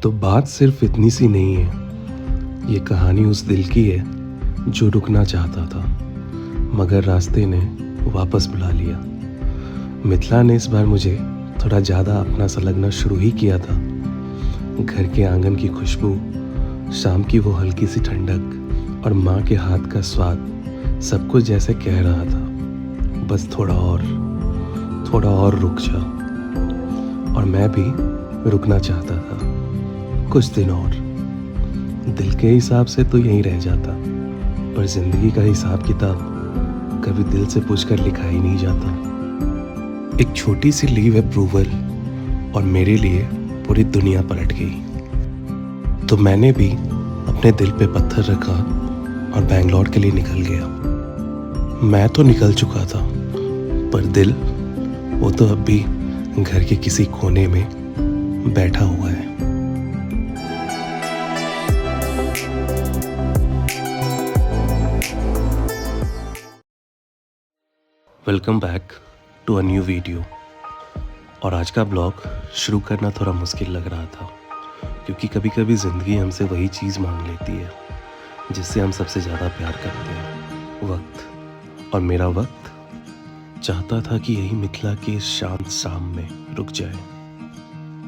तो बात सिर्फ इतनी सी नहीं है। ये कहानी उस दिल की है जो रुकना चाहता था मगर रास्ते ने वापस बुला लिया। मिथिला ने इस बार मुझे थोड़ा ज़्यादा अपना सा लगना शुरू ही किया था। घर के आंगन की खुशबू, शाम की वो हल्की सी ठंडक और माँ के हाथ का स्वाद सब कुछ जैसे कह रहा था, बस थोड़ा और रुक जा। और मैं भी रुकना चाहता था कुछ दिन और। दिल के हिसाब से तो यहीं रह जाता, पर जिंदगी का हिसाब किताब कभी दिल से पूछकर लिखा ही नहीं जाता। एक छोटी सी लीव अप्रूवल और मेरे लिए पूरी दुनिया पलट गई। तो मैंने भी अपने दिल पे पत्थर रखा और बैंगलोर के लिए निकल गया। मैं तो निकल चुका था, पर दिल वो तो अब भी घर के किसी कोने में बैठा हुआ है। Welcome back to a new video. और आज का ब्लॉग शुरू करना थोड़ा मुश्किल लग रहा था, क्योंकि कभी कभी ज़िंदगी हमसे वही चीज़ मांग लेती है जिससे हम सबसे ज़्यादा प्यार करते हैं, वक्त। और मेरा वक्त चाहता था कि यही मिथिला के इस शांत शाम में रुक जाए,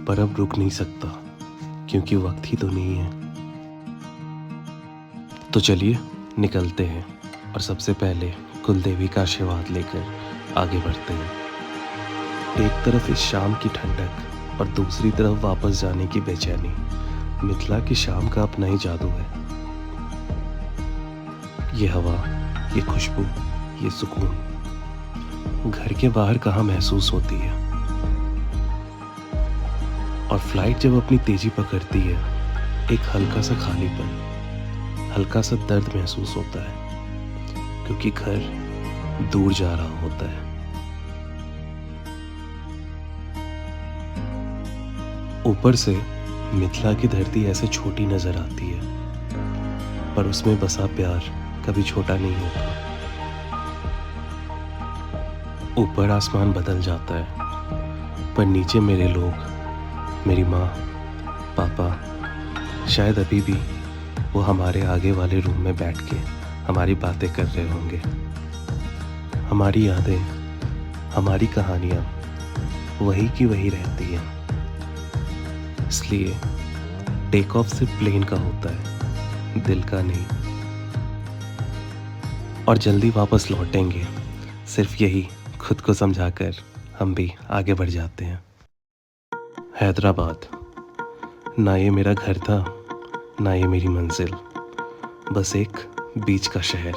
पर अब रुक नहीं सकता क्योंकि वक्त ही तो नहीं है। तो चलिए निकलते हैं और सबसे पहले कुलदेवी का आशीर्वाद लेकर आगे बढ़ते हैं। एक तरफ इस शाम की ठंडक और दूसरी तरफ वापस जाने की बेचैनी। मिथिला की शाम का अपना ही जादू है। ये हवा, ये खुशबू, ये सुकून घर के बाहर कहाँ महसूस होती है। और फ्लाइट जब अपनी तेजी पकड़ती है, एक हल्का सा खालीपन, हल्का सा दर्द महसूस होता है, क्योंकि घर दूर जा रहा होता है। ऊपर से मिथिला की धरती ऐसे छोटी नजर आती है, पर उसमें बसा प्यार कभी छोटा नहीं होता। ऊपर आसमान बदल जाता है, पर नीचे मेरे लोग, मेरी माँ, पापा, शायद अभी भी वो हमारे आगे वाले रूम में बैठ के हमारी बातें कर रहे होंगे। हमारी यादें, हमारी कहानियाँ वही की वही रहती हैं। इसलिए टेक ऑफ सिर्फ प्लेन का होता है, दिल का नहीं। और जल्दी वापस लौटेंगे, सिर्फ यही खुद को समझाकर हम भी आगे बढ़ जाते हैं। हैदराबाद, ना ये मेरा घर था, ना ये मेरी मंजिल, बस एक बीच का शहर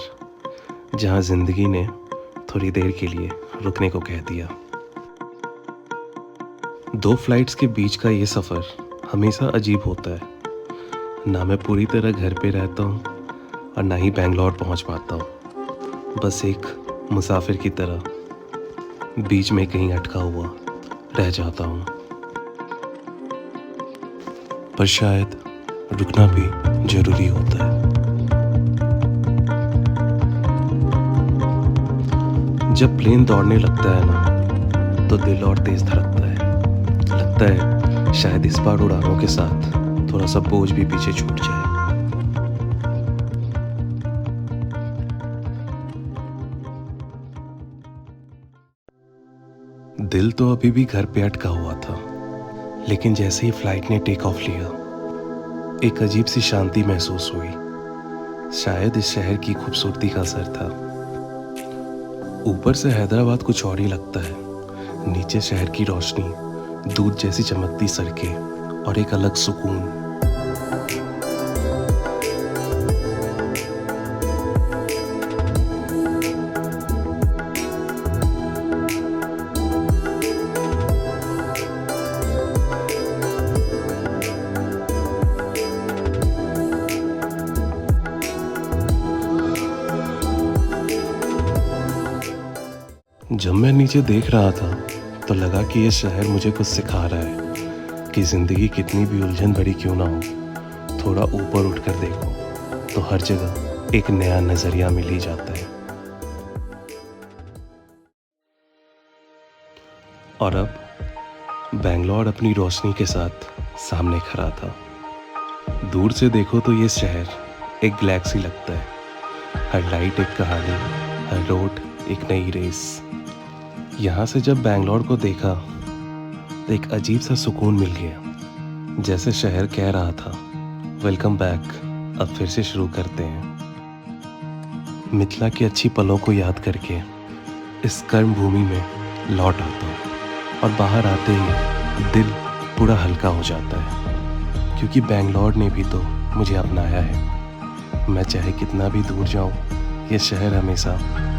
जहाँ जिंदगी ने थोड़ी देर के लिए रुकने को कह दिया। दो फ्लाइट्स के बीच का ये सफ़र हमेशा अजीब होता है। ना मैं पूरी तरह घर पे रहता हूँ और ना ही बैंगलोर पहुँच पाता हूँ। बस एक मुसाफिर की तरह बीच में कहीं अटका हुआ रह जाता हूँ। पर शायद रुकना भी जरूरी होता है। जब प्लेन दौड़ने लगता है ना, तो दिल और तेज धड़कता है। लगता है शायद इस बार उड़ानों के साथ थोड़ा सा बोझ भी पीछे छूट जाए। दिल तो अभी भी घर पे अटका हुआ था, लेकिन जैसे ही फ्लाइट ने टेक ऑफ लिया, एक अजीब सी शांति महसूस हुई। शायद इस शहर की खूबसूरती का असर था। ऊपर से हैदराबाद कुछ और ही लगता है। नीचे शहर की रोशनी, दूध जैसी चमकती सड़कें और एक अलग सुकून। जब मैं नीचे देख रहा था, तो लगा कि ये शहर मुझे कुछ सिखा रहा है कि ज़िंदगी कितनी भी उलझन भरी क्यों ना हो, थोड़ा ऊपर उठकर देखो तो हर जगह एक नया नज़रिया मिल ही जाता है। और अब बैंगलोर अपनी रोशनी के साथ सामने खड़ा था। दूर से देखो तो ये शहर एक गैलेक्सी लगता है। हर लाइट एक कहानी, हर रोड एक नई रेस। यहाँ से जब बैंगलोर को देखा तो एक अजीब सा सुकून मिल गया, जैसे शहर कह रहा था, वेलकम बैक, अब फिर से शुरू करते हैं। मिथिला की अच्छी पलों को याद करके इस कर्म भूमि में लौट आता हूँ और बाहर आते ही दिल पूरा हल्का हो जाता है, क्योंकि बैंगलोर ने भी तो मुझे अपनाया है। मैं चाहे कितना भी दूर जाऊँ, ये शहर हमेशा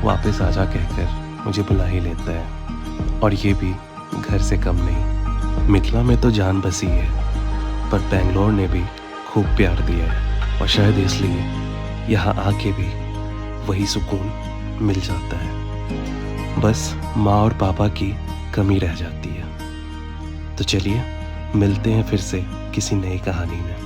वापस आजा कहकर मुझे बुला ही लेता है, और ये भी घर से कम नहीं। मिथिला में तो जान बसी है, पर बैंगलोर ने भी खूब प्यार दिया है, और शायद इसलिए यहाँ आके भी वही सुकून मिल जाता है। बस माँ और पापा की कमी रह जाती है। तो चलिए मिलते हैं फिर से किसी नई कहानी में।